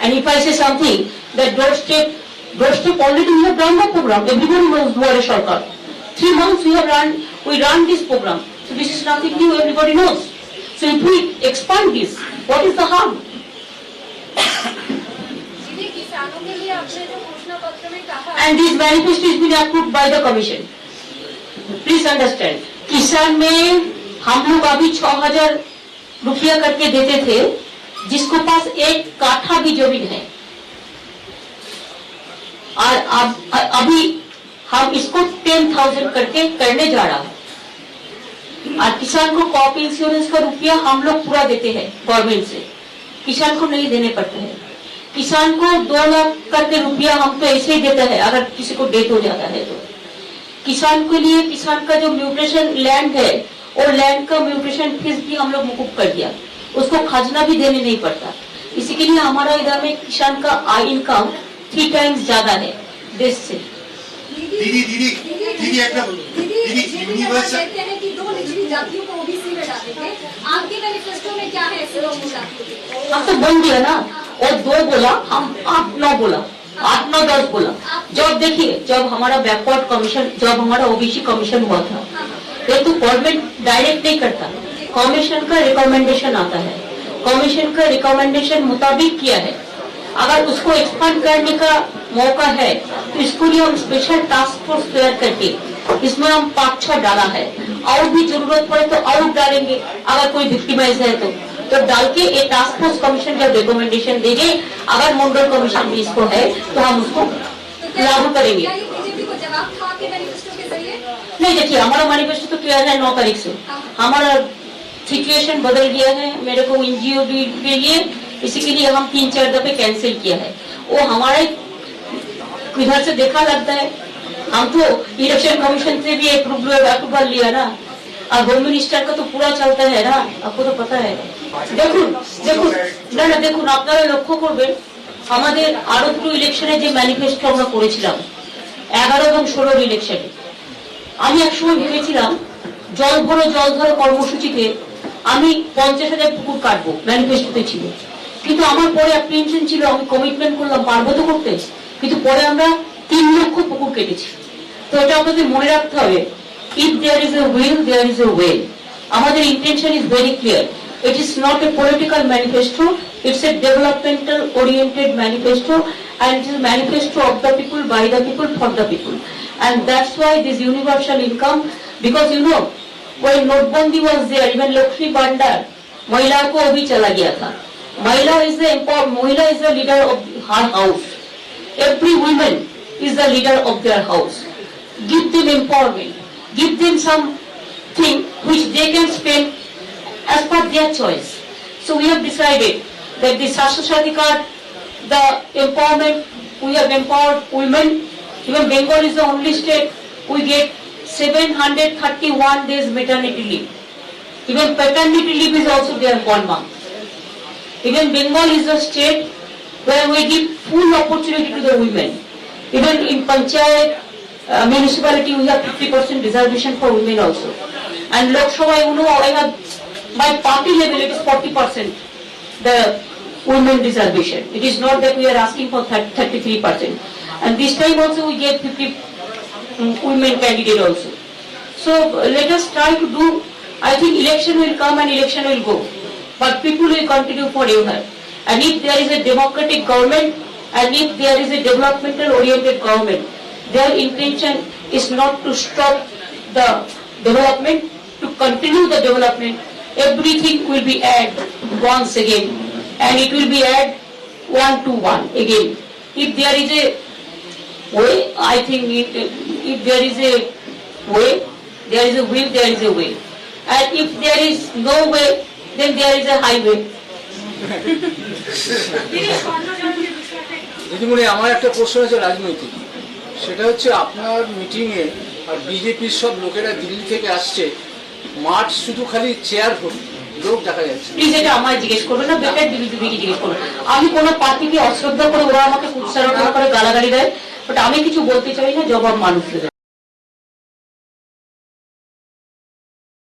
And if I say something that doorstep already we have run the program. Everybody knows Duare Sarkar. 3 months we run this program. So this is nothing new. Everybody knows. So if we expand this, what is the harm? And this manifesto has been approved by the commission. Please understand. किसान में हम लोग अभी 6,000 रुपया करके देते थे, जिसको पास 1 काठा भी जमीन है, और अभी हम इसको 10,000 करके करने जा रहा है। और किसान को क्रॉप इंश्योरेंस का रुपया हम लोग पूरा देते हैं गवर्नमेंट से, किसान को नहीं देने पड़ते हैं। किसान को 2 लाख करके रुपया हम तो ऐसे ही देता है अगर किसी को डेथ हो जाता है तो। किसान के लिए किसान का जो म्यूटेशन लैंड है और लैंड का म्यूटेशन फीस भी हम लोग मुकुब कर दिया, उसको खजना भी देने नहीं पड़ता। इसी के लिए हमारा इधर में किसान का इनकम 3 टाइम्स ज्यादा है देश से। दीदी यूनिवर्सल कहते हैं कि 2 निचली जातियों को ओबीसी में डालेंगे, आपके मैनिफेस्टो में क्या है ऐसे लोग जातियों? हम तो बोल दिया ना, और 2 बोला, हम 8, 9 बोला, 8, 9, 10 बोला। जब देखिए, जब हमारा बैकवर्ड कमीशन, जब हमारा ओबीसी कमीशन हुआ था, ये तो गवर्नमेंट डायरेक्ट नहीं करता, कमीशन का रिकमेंडेशन आता है। कमीशन का रिकमेंडेशन मुताबिक किया है। अगर उसको एक्सपांड करने का मौका है तो इसको लिए हम स्पेशल टास्क फोर्स तैयार करके इसमें हम 5-6 डाला है, और भी जरूरत पड़े तो और डालेंगे। अगर कोई विक्टिमाइज है तो डाल के ये टास्क फोर्स कमीशन जब रिकमेंडेशन देंगे, अगर मंडल कमीशन भी इसको है तो हम उसको लागू करेंगे। नहीं, देखिए हमारा मैनिफेस्टो तो क्लियर है 9 तारीख से। हमारा सिचुएशन बदल गया है, मेरे को एनजीओ के लिए, इसी के लिए हम 3-4 दफे कैंसिल किया है। वो हमारे इधर से देखा लगता है, हम तो इलेक्शन कमीशन से भी अप्रूवल लिया ना, और होम मिनिस्टर का तो पूरा चलता है ना, आपको तो पता है। দেখুন আপনারা লক্ষ্য করবেন, আমাদের আরো দুটো ইলেকশনে যে ম্যানিফেস্টো আমরা করেছিলাম 11 এবং 16 ইলেকশনে, আমি একসময় ভেবেছিলাম জল ধরো কর্মসূচিতে আমি 50,000 পুকুর কাটবো, ম্যানিফেস্টোতে ছিল। কিন্তু আমার পরে অ্যাপ্রিহেনশন ছিল, আমি কমিটমেন্ট করলাম পারবো তো করতে, কিন্তু পরে আমরা 3 লক্ষ পুকুর কেটেছি। তো এটা আমাদের মনে রাখতে হবে, if there is a will there is a way. আমাদের intention is very clear. It is not a political manifesto, it's a developmental oriented manifesto, and it is a manifesto of the people, by the people, for the people. And that's why this universal income, because you know, when Notbandi was there, even Lakshmi Bandar, Mahila ko abhi chala gaya tha. Mahila is the leader of her house. Every woman is the leader of their house. Give them empowerment, give them something which they can spend as per their choice. So we have decided that the Sastro Sati card, the empowerment, we have empowered women. Even Bengal is the only state we get 731 days maternity leave. Even paternity leave is also there 1 month. Even Bengal is the state where we give full opportunity to the women. Even in Panchayat municipality we have 50% reservation for women also. And Lok Sabha, you know, I have by party level it is 40% the women reservation. It is not that we are asking for 33%. And this time also we get 50 women candidate also. So let us try to do. I think election will come and election will go, but people will continue forever. And if there is a democratic government, and if there is a developmental oriented government, their intention is not to stop the development, to continue the development. Everything will be added once again, and it will be added 1 to 1 again. If there is a way, I think if there is a way, there is a will, there is a way. And if there is no way, then there is a highway. দিদিমণি, আমার একটা প্রশ্ন আছে রাজনৈতিক, সেটা হচ্ছে আপনার মিটিংয়ে আর বিজেপির সব লোকেরা দিল্লি থেকে আসছে, মাঠ শুধু খালি চেয়ার ভর্তি লোক দেখা যাচ্ছে। প্লিজ এটা আমায় জিজ্ঞেস করবেন না, বেটার দিদিকে জিজ্ঞেস করবেন। আমি কোনো পার্টিকে অশ্রদ্ধা করে ওরা আমাকে উৎসাহ করে গালাগালি দেয়, বাট আমি কিছু বলতে চাই না, জবাব মানুষ দেবে।